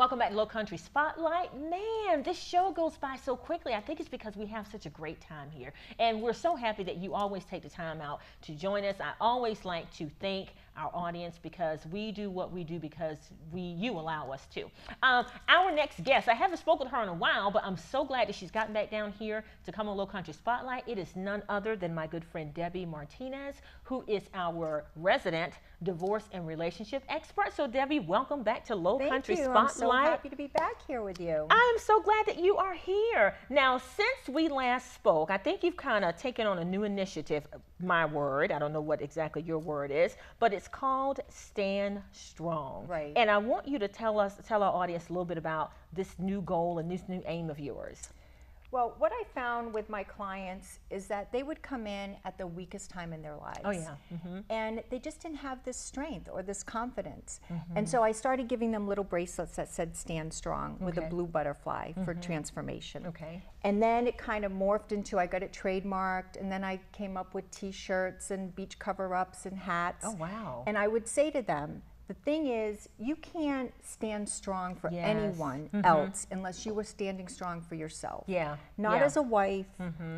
Welcome back to Low Country Spotlight. Man, this show goes by so quickly. I think it's because we have such a great time here. And we're so happy that you always take the time out to join us. I always like to thank our audience because we do what we do because you allow us to. Our next guest, I haven't spoken to her in a while, but I'm so glad that she's gotten back down here to come on Low Country Spotlight. It is none other than my good friend Debbie Martinez, who is our resident divorce and relationship expert. So Debbie, welcome back to Low Country Spotlight. I'm so happy to be back here with you. I am so glad that you are here. Now, since we last spoke, I think you've kind of taken on a new initiative, my word. I don't know what exactly your word is, but it's called Stand Strong. Right. And I want you to tell our audience a little bit about this new goal and this new aim of yours. Well, what I found with my clients is that they would come in at the weakest time in their lives. Oh, yeah. And they just didn't have this strength or this confidence. And so I started giving them little bracelets that said Stand Strong with a blue butterfly for transformation. Okay. And then it kind of morphed into, I got it trademarked, and then I came up with t-shirts and beach cover-ups and hats. Oh, wow. And I would say to them, the thing is, you can't stand strong for anyone else unless you are standing strong for yourself. Yeah. Not as a wife,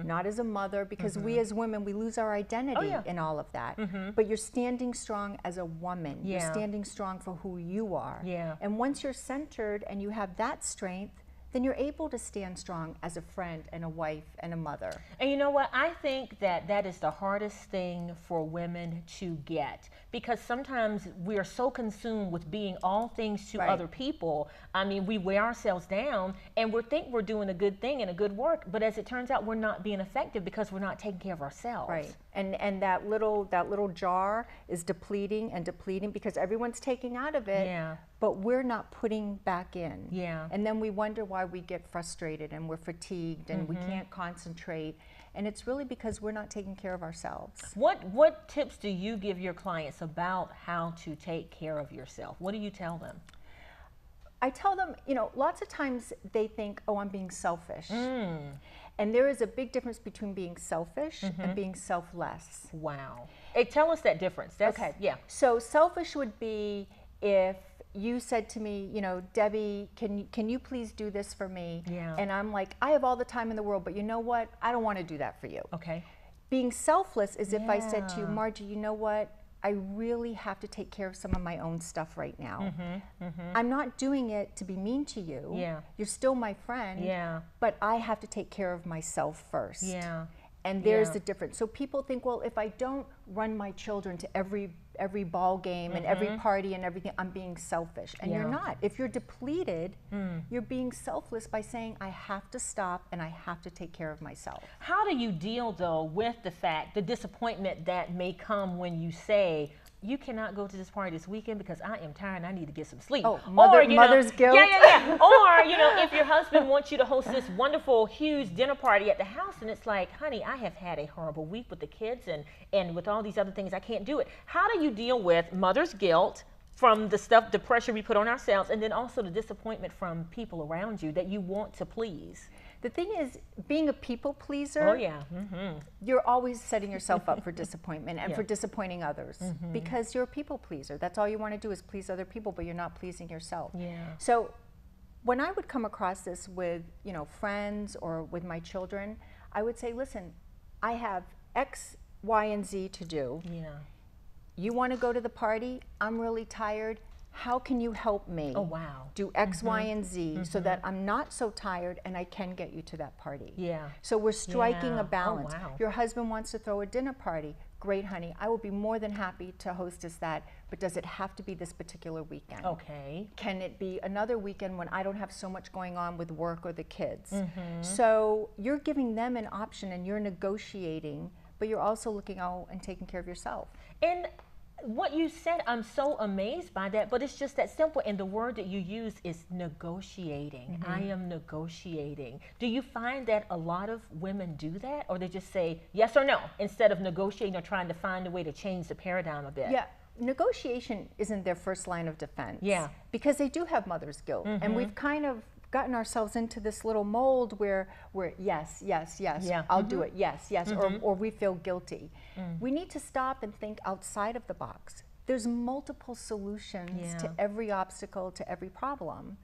not as a mother, because we as women, we lose our identity in all of that. But you're standing strong as a woman. You're standing strong for who you are. Yeah. And once you're centered and you have that strength, then you're able to stand strong as a friend and a wife and a mother. And you know what? I think that that is the hardest thing for women to get, because sometimes we are so consumed with being all things to other people. I mean, we wear ourselves down and we think we're doing a good thing and a good work, but as it turns out, we're not being effective because we're not taking care of ourselves. Right. And that little jar is depleting and depleting because everyone's taking out of it. Yeah. But we're not putting back in. Yeah. And then we wonder why we get frustrated and we're fatigued and we can't concentrate. And it's really because we're not taking care of ourselves. What tips do you give your clients about how to take care of yourself? What do you tell them? I tell them, you know, lots of times they think, oh, I'm being selfish. And there is a big difference between being selfish and being selfless. Wow. Hey, tell us that difference. That's, Okay. Yeah. So selfish would be if you said to me, you know, Debbie, can you please do this for me? Yeah. And I'm like, I have all the time in the world, but you know what? I don't want to do that for you. Okay. Being selfless is if I said to you, Margie, you know what? I really have to take care of some of my own stuff right now. I'm not doing it to be mean to you. Yeah. You're still my friend. Yeah. But I have to take care of myself first. Yeah. And there's the difference. So people think, well, if I don't run my children to every ball game and every party and everything, I'm being selfish. And you're not. If you're depleted, you're being selfless by saying, I have to stop and I have to take care of myself. How do you deal, though, with the disappointment that may come when you say, you cannot go to this party this weekend because I am tired and I need to get some sleep. Oh, mother's guilt. Yeah. Or, you know, if your husband wants you to host this wonderful, huge dinner party at the house and it's like, honey, I have had a horrible week with the kids and with all these other things, I can't do it. How do you deal with mother's guilt from the pressure we put on ourselves, and then also the disappointment from people around you that you want to please? The thing is, being a people pleaser, you're always setting yourself up for disappointment and for disappointing others because you're a people pleaser. That's all you want to do is please other people, but you're not pleasing yourself. Yeah. So when I would come across this with, you know, friends or with my children, I would say, listen, I have X, Y, and Z to do. Yeah. You want to go to the party? I'm really tired. How can you help me do X, Y, and Z so that I'm not so tired and I can get you to that party? Yeah. So we're striking a balance. Oh, wow. Your husband wants to throw a dinner party. Great, honey. I will be more than happy to hostess that, but does it have to be this particular weekend? Okay. Can it be another weekend when I don't have so much going on with work or the kids? So you're giving them an option and you're negotiating, but you're also looking out and taking care of yourself. And what you said, I'm so amazed by that, but it's just that simple. And the word that you use is negotiating. I am negotiating. Do you find that a lot of women do that, or they just say yes or no instead of negotiating or trying to find a way to change the paradigm a bit? Yeah, negotiation isn't their first line of defense. Yeah. Because they do have mother's guilt. And we've kind of gotten ourselves into this little mold where we're yes, I'll do it, yes, or we feel guilty. We need to stop and think outside of the box. There's multiple solutions to every obstacle, to every problem.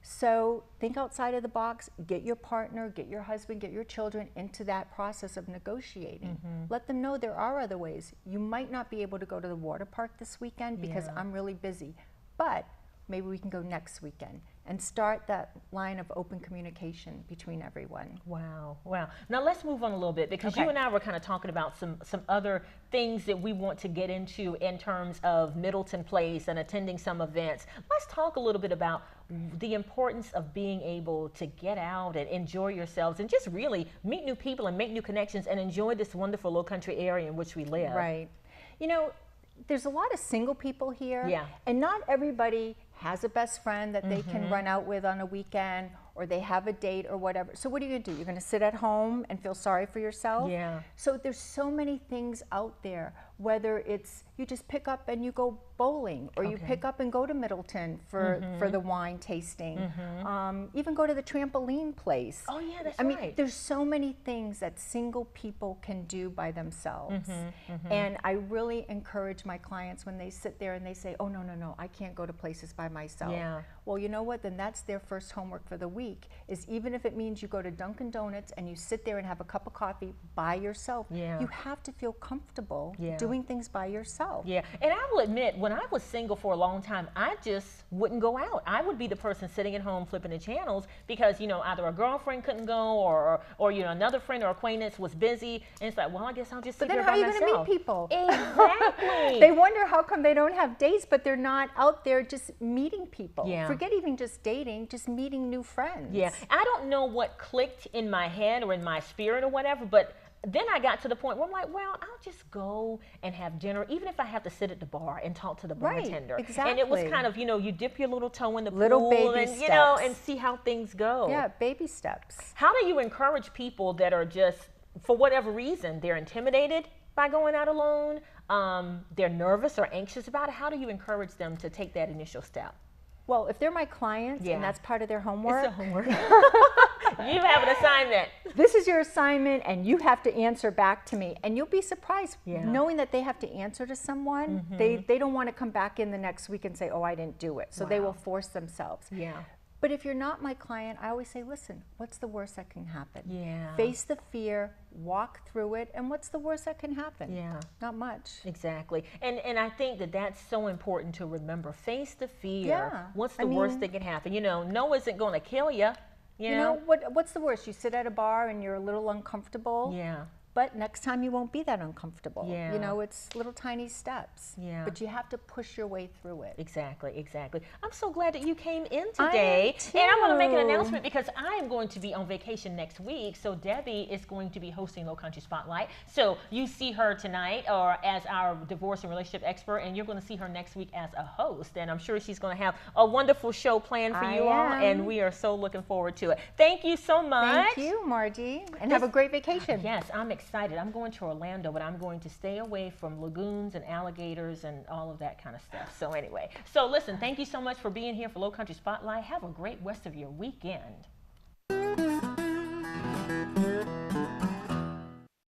So think outside of the box, get your partner, get your husband, get your children into that process of negotiating. Let them know there are other ways. You might not be able to go to the water park this weekend because I'm really busy, but maybe we can go next weekend, and start that line of open communication between everyone. Wow, wow. Now let's move on a little bit, because you and I were kind of talking about some other things that we want to get into in terms of Middleton Place and attending some events. Let's talk a little bit about the importance of being able to get out and enjoy yourselves and just really meet new people and make new connections and enjoy this wonderful low country area in which we live. Right. You know, there's a lot of single people here, and not everybody has a best friend that they can run out with on a weekend, or they have a date or whatever. So what are you gonna do? You're gonna sit at home and feel sorry for yourself? Yeah. So there's so many things out there, whether it's you just pick up and you go bowling, or you pick up and go to Middleton for the wine tasting. Even go to the trampoline place. Oh yeah, that's I mean, there's so many things that single people can do by themselves. And I really encourage my clients when they sit there and they say, oh, no, no, no, I can't go to places by myself. Yeah. Well, you know what? Then that's their first homework for the week, is even if it means you go to Dunkin' Donuts and you sit there and have a cup of coffee by yourself, you have to feel comfortable doing things by yourself. Yeah, and I will admit, when I was single for a long time, I just wouldn't go out. I would be the person sitting at home flipping the channels because, you know, either a girlfriend couldn't go, or you know, another friend or acquaintance was busy, and it's like, well, I guess I'll just sit here by myself. But then how are you going to meet people? Exactly. They wonder how come they don't have dates, but they're not out there just meeting people. Yeah. Forget even just dating, just meeting new friends. Yeah, I don't know what clicked in my head or in my spirit or whatever, but then I got to the point where I'm like, well, I'll just go and have dinner, even if I have to sit at the bar and talk to the bartender. Right, exactly. And it was kind of, you know, you dip your little toe in the Little pool baby and, steps. you know, and see how things go. Yeah, baby steps. How do you encourage people that are just, for whatever reason, they're intimidated by going out alone, they're nervous or anxious about it? How do you encourage them to take that initial step? Well, if they're my clients and that's part of their homework. It's a homework. You have an assignment. This is your assignment, and you have to answer back to me. And you'll be surprised knowing that they have to answer to someone. They don't want to come back in the next week and say, oh, I didn't do it. So they will force themselves. Yeah. But if you're not my client, I always say, listen, what's the worst that can happen? Yeah. Face the fear, walk through it, and what's the worst that can happen? Yeah. Not much. Exactly. And I think that that's so important to remember. Face the fear. Yeah. What's the worst that can happen? You know, no isn't going to kill you. You know what's the worst? You sit at a bar and you're a little uncomfortable. Yeah. But next time you won't be that uncomfortable. Yeah. You know, it's little tiny steps. Yeah. But you have to push your way through it. Exactly, exactly. I'm so glad that you came in today. And I want to make an announcement because I am going to be on vacation next week. So Debbie is going to be hosting Low Country Spotlight. So you see her tonight or as our divorce and relationship expert, and you're going to see her next week as a host. And I'm sure she's going to have a wonderful show planned for you all. And we are so looking forward to it. Thank you so much. Thank you, Margie. And have a great vacation. Yes, I'm excited. I'm going to Orlando, but I'm going to stay away from lagoons and alligators and all of that kind of stuff. So anyway, so listen, thank you so much for being here for Low Country Spotlight. Have a great rest of your weekend.